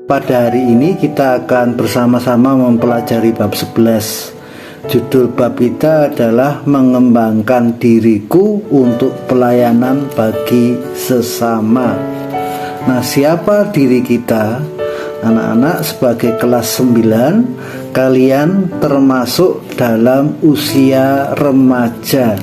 Pada hari ini kita akan bersama-sama mempelajari bab 11. Judul bab kita adalah mengembangkan diriku untuk pelayanan bagi sesama. Nah, siapa diri kita? Anak-anak, sebagai kelas 9, kalian termasuk dalam usia remaja.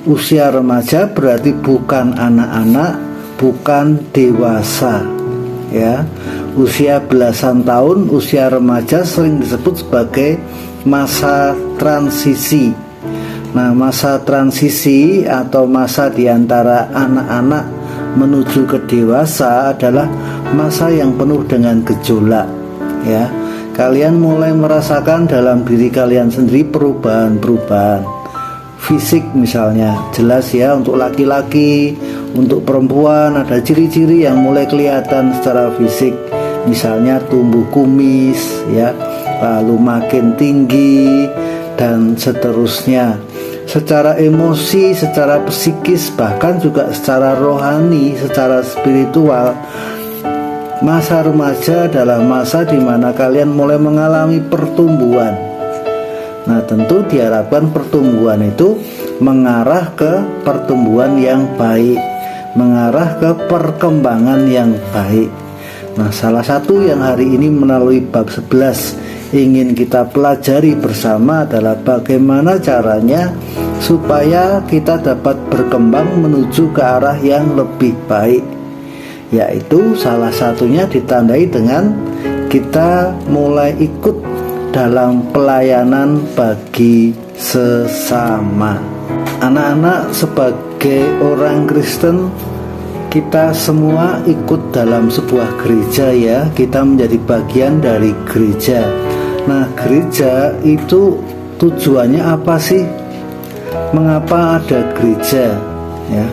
Usia remaja berarti bukan anak-anak, bukan dewasa, ya. Usia belasan tahun, usia remaja sering disebut sebagai masa transisi. Nah, masa transisi atau masa di antara anak-anak menuju ke dewasa adalah masa yang penuh dengan gejolak, ya. Kalian mulai merasakan dalam diri kalian sendiri perubahan-perubahan fisik, misalnya jelas ya, untuk laki-laki, untuk perempuan ada ciri-ciri yang mulai kelihatan secara fisik, misalnya tumbuh kumis, ya, lalu makin tinggi dan seterusnya. Secara emosi, secara psikis, bahkan juga secara rohani, secara spiritual, masa remaja adalah masa di mana kalian mulai mengalami pertumbuhan. Nah, tentu diharapkan pertumbuhan itu mengarah ke pertumbuhan yang baik, mengarah ke perkembangan yang baik. Nah, salah satu yang hari ini melalui bab 11 ingin kita pelajari bersama adalah bagaimana caranya supaya kita dapat berkembang menuju ke arah yang lebih baik, yaitu salah satunya ditandai dengan kita mulai ikut dalam pelayanan bagi sesama. Anak-anak, sebagai orang Kristen, kita semua ikut dalam sebuah gereja, ya. Kita menjadi bagian dari gereja. Nah, gereja itu tujuannya apa sih? Mengapa ada gereja, ya?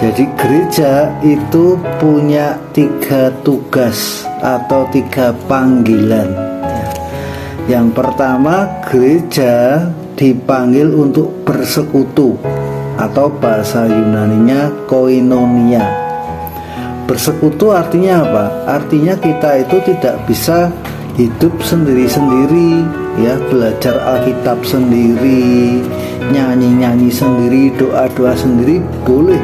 Jadi gereja itu punya 3 tugas atau 3 panggilan, ya. Yang pertama, gereja dipanggil untuk bersekutu, atau bahasa Yunaninya koinonia. Bersekutu artinya apa? Artinya kita itu tidak bisa hidup sendiri-sendiri, ya, belajar Alkitab sendiri, nyanyi-nyanyi sendiri, doa-doa sendiri boleh,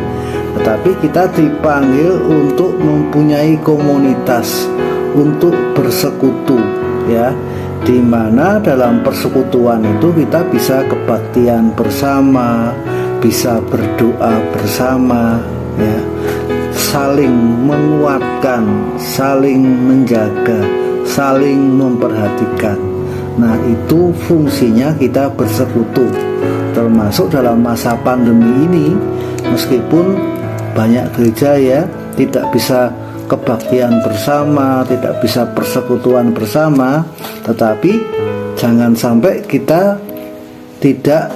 tetapi kita dipanggil untuk mempunyai komunitas, untuk bersekutu, ya, di mana dalam persekutuan itu kita bisa kebaktian bersama, bisa berdoa bersama, ya, saling menguatkan, saling menjaga, saling memperhatikan. Nah, itu fungsinya kita bersekutu. Termasuk dalam masa pandemi ini, meskipun banyak gereja, ya, tidak bisa kebaktian bersama, tidak bisa persekutuan bersama, tetapi jangan sampai kita tidak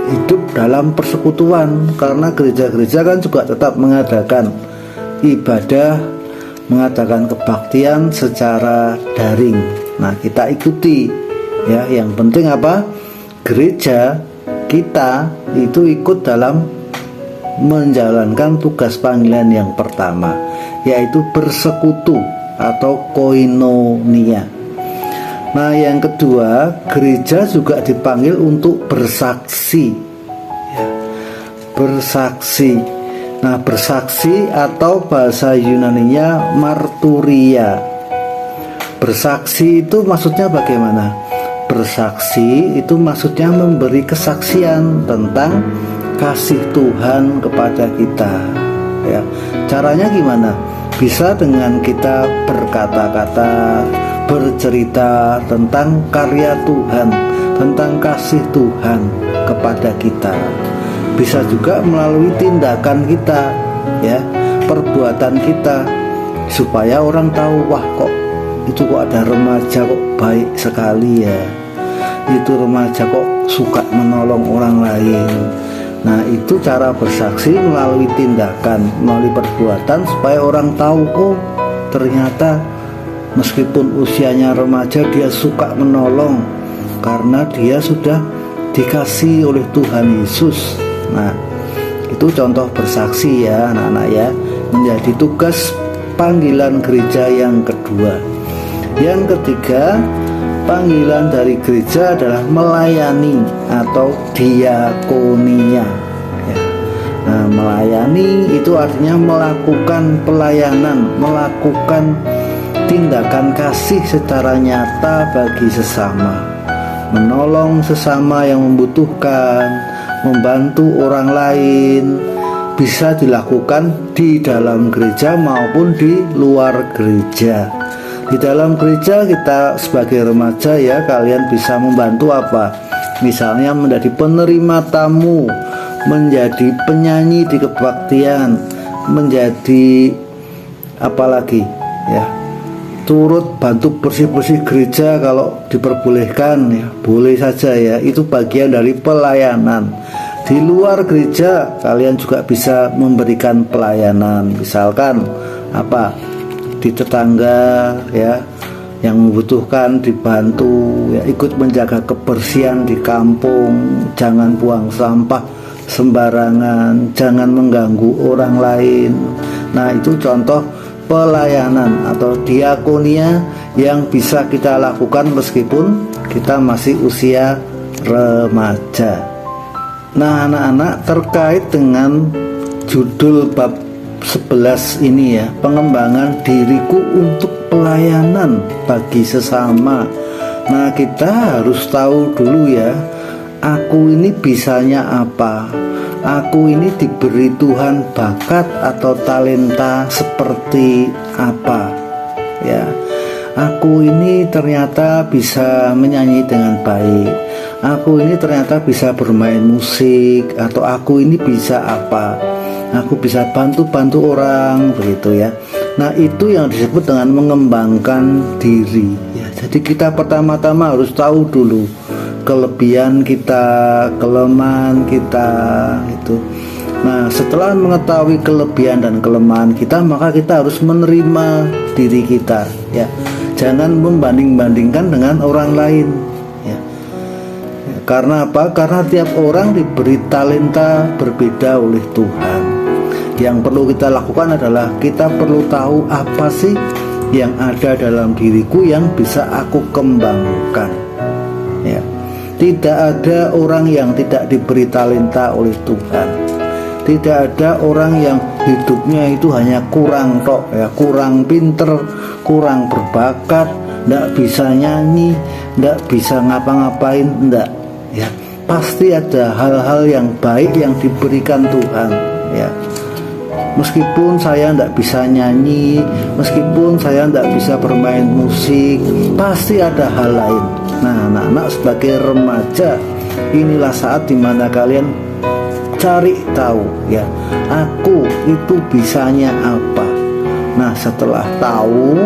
hidup dalam persekutuan, karena gereja-gereja kan juga tetap mengadakan ibadah, mengadakan kebaktian secara daring. Nah, kita ikuti, ya. Yang penting apa? Gereja kita itu ikut dalam menjalankan tugas panggilan yang pertama, yaitu bersekutu atau koinonia. Nah, yang kedua, gereja juga dipanggil untuk bersaksi, ya. Bersaksi. Nah, bersaksi atau bahasa Yunaninya marturia. Bersaksi itu maksudnya bagaimana? Bersaksi itu maksudnya memberi kesaksian tentang kasih Tuhan kepada kita, ya. Caranya gimana? Bisa dengan kita berkata-kata, bercerita tentang karya Tuhan, tentang kasih Tuhan kepada kita. Bisa juga melalui tindakan kita, ya, perbuatan kita, supaya orang tahu, wah, kok itu kok ada remaja kok baik sekali, ya, itu remaja kok suka menolong orang lain. Nah, itu cara bersaksi melalui tindakan, melalui perbuatan, supaya orang tahu, oh, ternyata meskipun usianya remaja dia suka menolong karena dia sudah dikasih oleh Tuhan Yesus. Nah, itu contoh bersaksi, ya, anak-anak, ya, menjadi tugas panggilan gereja yang kedua. Yang ketiga, panggilan dari gereja adalah melayani atau diakonia. Ya. Nah, melayani itu artinya melakukan pelayanan, melakukan tindakan kasih secara nyata bagi sesama, menolong sesama yang membutuhkan, membantu orang lain. Bisa dilakukan di dalam gereja maupun di luar gereja. Di dalam gereja kita sebagai remaja ya, kalian bisa membantu apa? Misalnya menjadi penerima tamu, menjadi penyanyi di kebaktian, menjadi apalagi ya, turut bantu bersih-bersih gereja kalau diperbolehkan ya, boleh saja ya, itu bagian dari pelayanan. Di luar gereja kalian juga bisa memberikan pelayanan, misalkan apa, di tetangga ya yang membutuhkan dibantu ya, ikut menjaga kebersihan di kampung, jangan buang sampah sembarangan, jangan mengganggu orang lain. Nah, itu contoh pelayanan atau diakonia yang bisa kita lakukan meskipun kita masih usia remaja. Nah, anak-anak, terkait dengan judul bab 11 ini ya, pengembangan diriku untuk pelayanan bagi sesama. Nah, kita harus tahu dulu ya, aku ini bisanya apa? Aku ini diberi Tuhan bakat atau talenta seperti apa? Ya, aku ini ternyata bisa menyanyi dengan baik. Aku ini ternyata bisa bermain musik, atau aku ini bisa apa? Aku bisa bantu-bantu orang, begitu ya. Nah, itu yang disebut dengan mengembangkan diri ya. Jadi kita pertama-tama harus tahu dulu kelebihan kita, kelemahan kita itu. Nah, setelah mengetahui kelebihan dan kelemahan kita, maka kita harus menerima diri kita ya. Jangan membanding-bandingkan dengan orang lain ya. Karena apa? Karena tiap orang diberi talenta berbeda oleh Tuhan. Yang perlu kita lakukan adalah kita perlu tahu apa sih yang ada dalam diriku yang bisa aku kembangkan ya. Tidak ada orang yang tidak diberi talenta oleh Tuhan. Tidak ada orang yang hidupnya itu hanya kurang tok ya, kurang pinter, kurang berbakat, tidak bisa nyanyi, tidak bisa ngapa-ngapain, tidak ya. Pasti ada hal-hal yang baik yang diberikan Tuhan ya. Meskipun saya tidak bisa nyanyi, meskipun saya tidak bisa bermain musik, pasti ada hal lain. Nah, anak-anak, sebagai remaja, inilah saat dimana kalian cari tahu ya, aku itu bisanya apa. Nah, setelah tahu,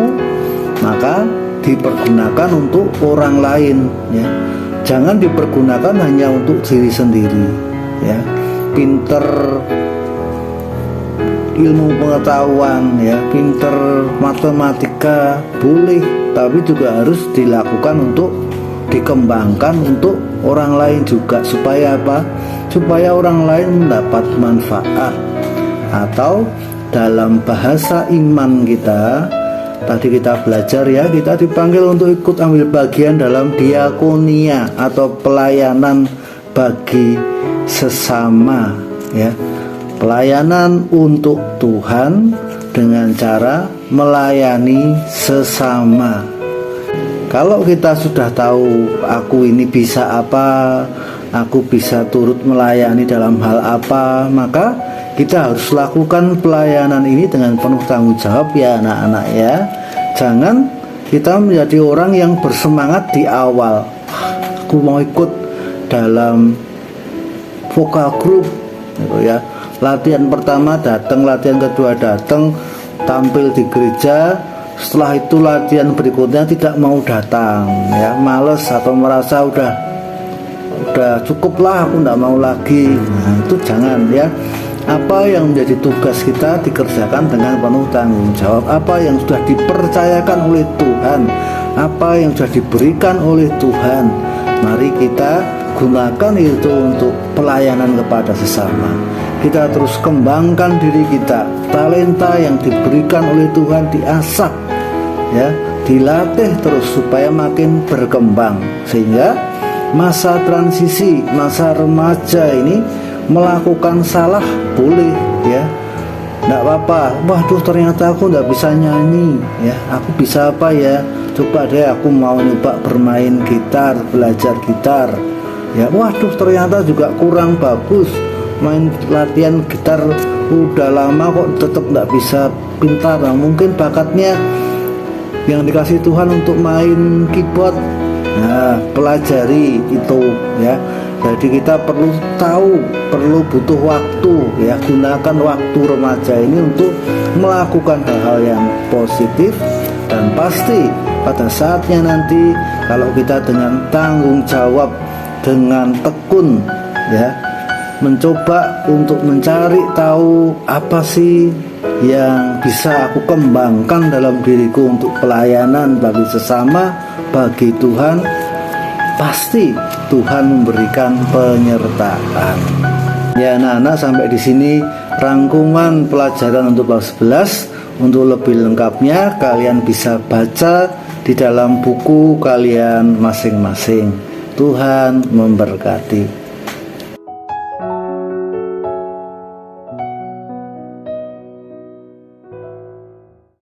maka dipergunakan untuk orang lain ya. Jangan dipergunakan hanya untuk diri sendiri ya. Pinter ilmu pengetahuan ya, pinter matematika boleh, tapi juga harus dilakukan untuk dikembangkan untuk orang lain juga. Supaya apa? Supaya orang lain mendapat manfaat. Atau dalam bahasa iman kita, tadi kita belajar ya, kita dipanggil untuk ikut ambil bagian dalam diakonia atau pelayanan bagi sesama ya. Pelayanan untuk Tuhan dengan cara melayani sesama. Kalau kita sudah tahu aku ini bisa apa, aku bisa turut melayani dalam hal apa, maka kita harus lakukan pelayanan ini dengan penuh tanggung jawab ya anak-anak ya. Jangan kita menjadi orang yang bersemangat di awal, aku mau ikut dalam vokal group gitu ya. Latihan pertama datang, latihan kedua datang, tampil di gereja. Setelah itu latihan berikutnya tidak mau datang ya, males atau merasa udah cukup lah, aku tidak mau lagi. Nah, itu jangan ya. Apa yang menjadi tugas kita dikerjakan dengan penuh tanggung jawab. Apa yang sudah dipercayakan oleh Tuhan, apa yang sudah diberikan oleh Tuhan, mari kita gunakan itu untuk pelayanan kepada sesama. Kita terus kembangkan diri kita, talenta yang diberikan oleh Tuhan diasah ya, dilatih terus supaya makin berkembang, sehingga masa transisi, masa remaja ini melakukan salah boleh ya, nggak apa-apa. Waduh, ternyata aku nggak bisa nyanyi ya, aku bisa apa ya, coba deh aku mau nyoba bermain gitar, belajar gitar ya. Waduh, ternyata juga kurang bagus main latihan gitar, udah lama kok tetap nggak bisa pintar. Nah, mungkin bakatnya yang dikasih Tuhan untuk main keyboard. Nah, pelajari itu ya. Jadi kita perlu tahu, perlu butuh waktu ya, gunakan waktu remaja ini untuk melakukan hal-hal yang positif. Dan pasti pada saatnya nanti kalau kita dengan tanggung jawab, dengan tekun ya, mencoba untuk mencari tahu apa sih yang bisa aku kembangkan dalam diriku untuk pelayanan bagi sesama, bagi Tuhan, pasti Tuhan memberikan penyertaan. Ya anak-anak, sampai di sini rangkuman pelajaran untuk bab 11. Untuk lebih lengkapnya kalian bisa baca di dalam buku kalian masing-masing. Tuhan memberkati.